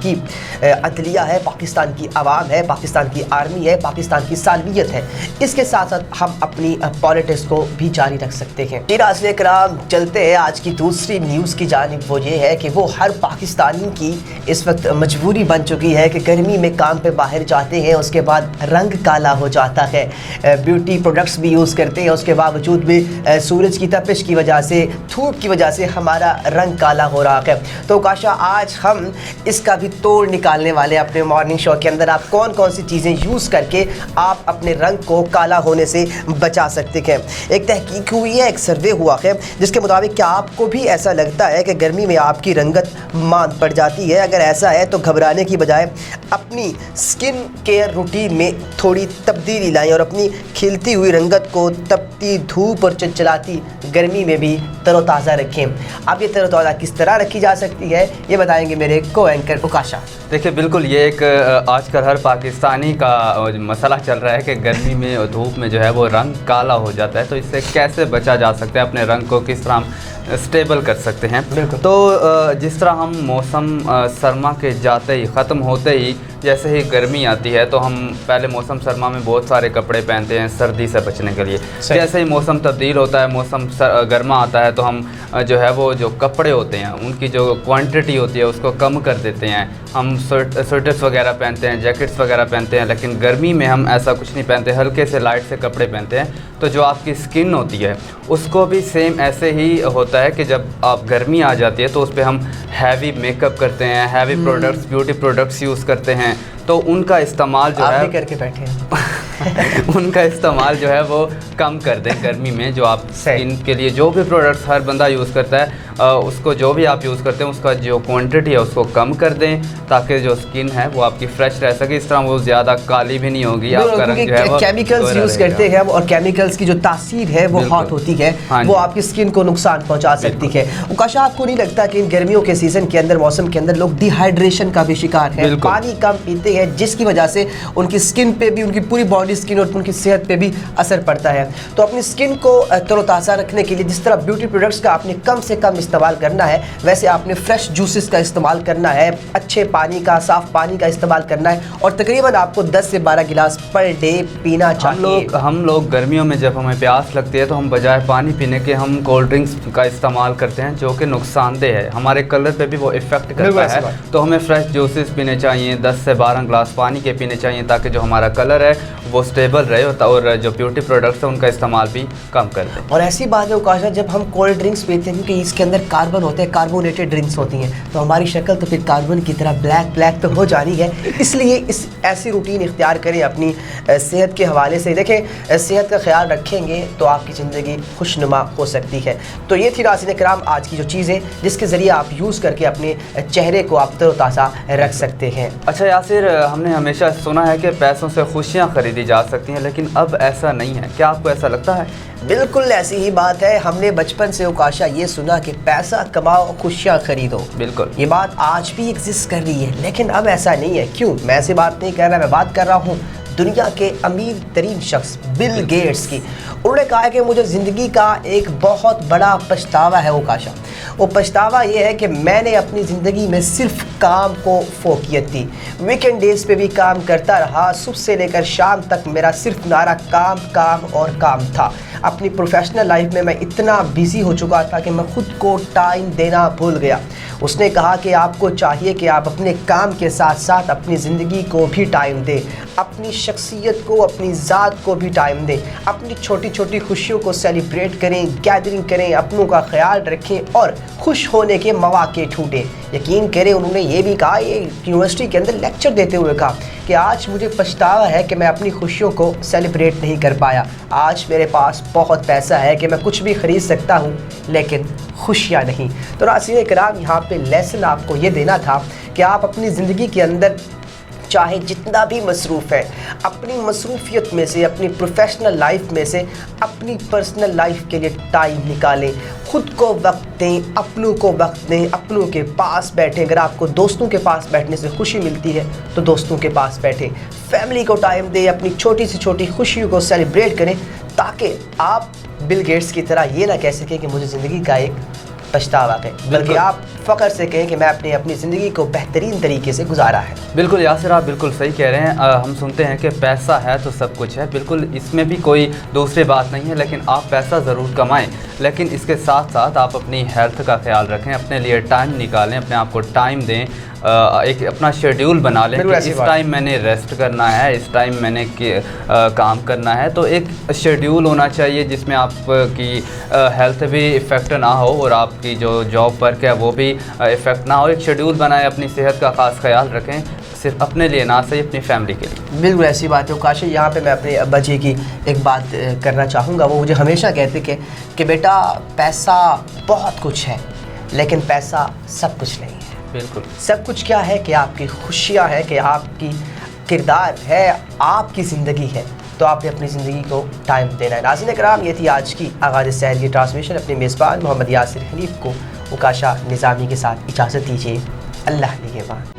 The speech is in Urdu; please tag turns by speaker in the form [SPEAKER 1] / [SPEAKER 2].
[SPEAKER 1] کی عدلیہ ہے، پاکستان کی عوام ہے، پاکستان کی آرمی ہے، پاکستان کی سالمیت ہے، اس کے ساتھ ساتھ ہم اپنی پالیٹکس کو بھی جاری رکھ سکتے ہیں۔ ناظرین کرام، چلتے ہیں آج کی دوسری نیوز کی جانب۔ وہ یہ ہے کہ وہ ہر پاکستانی کی اس وقت مجبوری بن چکی ہے کہ گرمی میں کام پہ باہر جاتے ہیں، اس کے بعد رنگ کالا ہو جاتا ہے، بیوٹی پروڈکٹس بھی یوز کرتے ہیں، اس کے باوجود بھی سورج کی تپش کی وجہ سے، دھوپ کی وجہ سے ہمارا رنگ کالا ہو رہا ہے۔ تو کاشا آج ہم اس کا بھی توڑ نکالنے والے اپنے مارننگ شو کے اندر، آپ کون کون سی چیزیں یوز کر کے آپ اپنے رنگ کو کالا ہونے سے بچا سکتے ہیں۔ ایک تحقیق ہوئی ہے، ایک سروے ہوا ہے، جس کے مطابق کیا آپ کو بھی ایسا لگتا ہے کہ گرمی میں آپ کی رنگت ماند پڑ جاتی ہے؟ اگر ایسا ہے تو گھبرانے کی بجائے اپنی سکن کیئر روٹین میں تھوڑی تبدیلی لائیں اور اپنی کھلتی ہوئی رنگت کو تپتی دھوپ اور چلچلاتی گرمی میں بھی تر و تازہ رکھیں۔ اب یہ تر و تازہ کس طرح رکھی جا سکتی ہے، یہ بتائیں گے میرے کو اینکر اوکاشا۔
[SPEAKER 2] دیکھیے بالکل، یہ ایک آج کل ہر پاکستانی کا مسئلہ چل رہا ہے کہ گرمی میں اور دھوپ میں جو ہے وہ رنگ کالا ہو جاتا ہے، تو اس سے کیسے بچا جا سکتا ہے، اپنے رنگ کو کس طرح اسٹیبل کر سکتے ہیں۔ تو جس طرح ہم موسم سرما کے جاتے ہی، ختم ہوتے ہی، جیسے ہی گرمی آتی ہے تو ہم پہلے موسم سرما میں بہت سارے کپڑے پہنتے ہیں سردی سے بچنے کے لیے۔ جیسے ہی موسم تبدیل ہوتا ہے، موسم گرما آتا ہے تو ہم جو ہے وہ جو کپڑے ہوتے ہیں ان کی جو کوانٹٹی ہوتی ہے اس کو کم کر دیتے ہیں، ہم سویٹرس وغیرہ پہنتے ہیں، جیکٹس وغیرہ پہنتے ہیں، لیکن گرمی میں ہم ایسا کچھ نہیں پہنتے، ہلکے سے لائٹ سے کپڑے پہنتے ہیں۔ تو جو آپ کی سکن ہوتی ہے اس کو بھی سیم ایسے ہی ہوتا ہے کہ جب آپ گرمی آ جاتی ہے تو اس پہ ہم ہیوی میک اپ کرتے ہیں، heavy products, beauty products use کرتے ہیں، تو ان کا استعمال جو ہے
[SPEAKER 1] کر کے بیٹھے ہیں
[SPEAKER 2] ان کا استعمال جو ہے وہ کم کر دیں گرمی میں۔ جو آپ سکن کے لیے جو بھی پروڈکٹس ہر بندہ یوز کرتا ہے، اس کو جو بھی آپ یوز کرتے ہیں اس کا جو کوانٹٹی ہے اس کو کم کر دیں، تاکہ جو سکن ہے وہ آپ کی فریش رہ سکے، اس طرح وہ زیادہ کالی بھی نہیں ہوگی، آپ کا رنگ جو ہے وہ
[SPEAKER 1] کیمیکلز یوز کرتے ہیں اور کیمیکلز کی جو تاثیر ہے وہ ہاٹ ہوتی ہے، وہ آپ کی سکن کو نقصان پہنچا سکتی ہے۔ اوکاشا، آپ کو نہیں لگتا کہ ان گرمیوں کے سیزن کے اندر، موسم کے اندر لوگ ڈی ہائیڈریشن کا بھی شکار ہیں، پانی کم پیتے ہیں، جس کی وجہ سے ان کی سکن پہ بھی، ان کی پوری باڈی سکن اور ان کی صحت پہ بھی اثر پڑتا ہے؟ تو اپنی سکن کو تر و تازہ رکھنے کے لیے جس طرح بیوٹی پروڈکٹس کا آپ نے کم سے کم استعمال کرنا ہے، ویسے آپ نے فریش جوسز کا استعمال کرنا ہے، اچھے پانی کا، صاف پانی کا استعمال کرنا ہے، اور تقریباً آپ کو 10 سے 12 گلاس پر ڈے پینا چاہیے۔
[SPEAKER 2] ہم لوگ گرمیوں میں جب ہمیں پیاس لگتی ہے تو ہم بجائے پانی پینے کے ہم کولڈ ڈرنکس کا استعمال کرتے ہیں، جو کہ نقصان دہ ہے، ہمارے کلر پہ بھی وہ افیکٹ کرتا ہے۔ تو ہمیں فریش جوسز پینے چاہیے، 10 سے 12 گلاس پانی کے پینے چاہیے، تاکہ جو ہمارا کلر ہے وہ اسٹیبل رہے، اور جو بیوٹی پروڈکٹس ہیں ان کا استعمال بھی کم کر دیں۔
[SPEAKER 1] اور ایسی بات ہے اوکاشا، جب ہم کولڈ ڈرنکس پیتے ہیں کیونکہ اس کے اندر کاربن ہوتے ہیں، کاربونیٹڈ ڈرنکس ہوتی ہیں، تو ہماری شکل تو پھر کاربن کی طرح بلیک تو ہو جانی ہے، اس لیے ایسی روٹین اختیار کریں اپنی صحت کے حوالے سے۔ دیکھیں، صحت کا خیال رکھیں گے تو آپ کی زندگی خوشنما ہو سکتی ہے۔ تو یہ تھی ناظرین کرام آج کی جو چیزیں جس کے ذریعے آپ یوز کر کے اپنے چہرے کو آپ تر و تازہ رکھ سکتے ہیں۔
[SPEAKER 2] اچھا یاسر، ہم نے ہمیشہ سنا ہے کہ پیسوں سے خوشیاں خریدی جا سکتی ہیں، لیکن اب ایسا نہیں ہے، کیا آپ کو ایسا لگتا ہے؟
[SPEAKER 1] بالکل ایسی ہی بات ہے، ہم نے بچپن سے اوکاشا یہ سنا کہ پیسہ کماؤ خوشیاں خریدو،
[SPEAKER 2] بالکل
[SPEAKER 1] یہ بات آج بھی ایگزسٹ کر رہی ہے، لیکن اب ایسا نہیں ہے۔ کیوں؟ میں ایسی بات نہیں کر رہا، میں بات کر رہا ہوں دنیا کے امیر ترین شخص بل گیٹس کی۔ انہوں نے کہا ہے کہ مجھے زندگی کا ایک بہت بڑا پچھتاوا ہے اوکاشا، وہ پچھتاوا یہ ہے کہ میں نے اپنی زندگی میں صرف کام کو فوقیت دی، ویکنڈ ڈیز پہ بھی کام کرتا رہا، صبح سے لے کر شام تک میرا صرف نعرہ کام کام اور کام تھا۔ اپنی پروفیشنل لائف میں اتنا بیزی ہو چکا تھا کہ میں خود کو ٹائم دینا بھول گیا۔ اس نے کہا کہ آپ کو چاہیے کہ آپ اپنے کام کے ساتھ ساتھ اپنی زندگی کو بھی ٹائم دیں، اپنی شخصیت کو، اپنی ذات کو بھی ٹائم دیں، اپنی چھوٹی چھوٹی خوشیوں کو سیلیبریٹ کریں، گیدرنگ کریں، اپنوں کا خیال رکھیں اور خوش ہونے کے مواقع ڈھونڈیں۔ یقین کریں انہوں نے یہ بھی کہا، یہ یونیورسٹی کے اندر لیکچر دیتے ہوئے کہا کہ آج مجھے پچھتاوا ہے کہ میں اپنی خوشیوں کو سیلیبریٹ نہیں کر پایا، آج میرے پاس بہت پیسہ ہے کہ میں کچھ بھی خرید سکتا ہوں لیکن خوشیاں نہیں۔ تو ناظرین کرام، یہاں پہ لیسن آپ کو یہ دینا تھا کہ آپ اپنی زندگی کے اندر چاہے جتنا بھی مصروف ہے، اپنی مصروفیت میں سے، اپنی پروفیشنل لائف میں سے اپنی پرسنل لائف کے لیے ٹائم نکالیں، خود کو وقت دیں، اپنوں کو وقت دیں، اپنوں کے پاس بیٹھیں۔ اگر آپ کو دوستوں کے پاس بیٹھنے سے خوشی ملتی ہے تو دوستوں کے پاس بیٹھیں، فیملی کو ٹائم دیں، اپنی چھوٹی سے چھوٹی خوشیوں کو سیلیبریٹ کریں، تاکہ آپ بل گیٹس کی طرح یہ نہ کہہ سکیں کہ مجھے زندگی کا ایک پچھتاوا کہیں، بلکہ آپ فخر سے کہیں کہ میں اپنی زندگی کو بہترین طریقے سے گزارا ہے۔
[SPEAKER 2] بالکل یاسر، آپ بالکل صحیح کہہ رہے ہیں۔ ہم سنتے ہیں کہ پیسہ ہے تو سب کچھ ہے، بالکل اس میں بھی کوئی دوسری بات نہیں ہے، لیکن آپ پیسہ ضرور کمائیں، لیکن اس کے ساتھ ساتھ آپ اپنی ہیلتھ کا خیال رکھیں، اپنے لیے ٹائم نکالیں، اپنے آپ کو ٹائم دیں، ایک اپنا شیڈیول بنا لیں کہ اس ٹائم میں نے ریسٹ کرنا ہے، اس ٹائم میں نے کام کرنا ہے۔ تو ایک شیڈیول ہونا چاہیے جس میں آپ کی ہیلتھ بھی افیکٹ نہ ہو اور آپ کی جو جاب ورک ہے وہ بھی افیکٹ نہ ہو۔ ایک شیڈیول بنائیں، اپنی صحت کا خاص خیال رکھیں، صرف اپنے لیے نہ صحیح اپنی فیملی کے لیے۔
[SPEAKER 1] بالکل ایسی بات ہے کاشی۔ یہاں پہ میں اپنے ابا جی کی ایک بات کرنا چاہوں گا۔ وہ مجھے ہمیشہ کہتے کہ بیٹا پیسہ بہت کچھ ہے لیکن پیسہ سب کچھ نہیں ہے۔
[SPEAKER 2] بالکل،
[SPEAKER 1] سب کچھ کیا ہے کہ آپ کی خوشیاں ہے، کہ آپ کی کردار ہے، آپ کی زندگی ہے، تو آپ نے اپنی زندگی کو ٹائم دینا ہے۔ ناظرین کرام، یہ تھی آج کی آغاز سحر کی ٹرانسمیشن۔ اپنے میزبان محمد یاسر حنیف کو اکاشا نظامی کے ساتھ اجازت دیجیے۔ اللہ نگہبان۔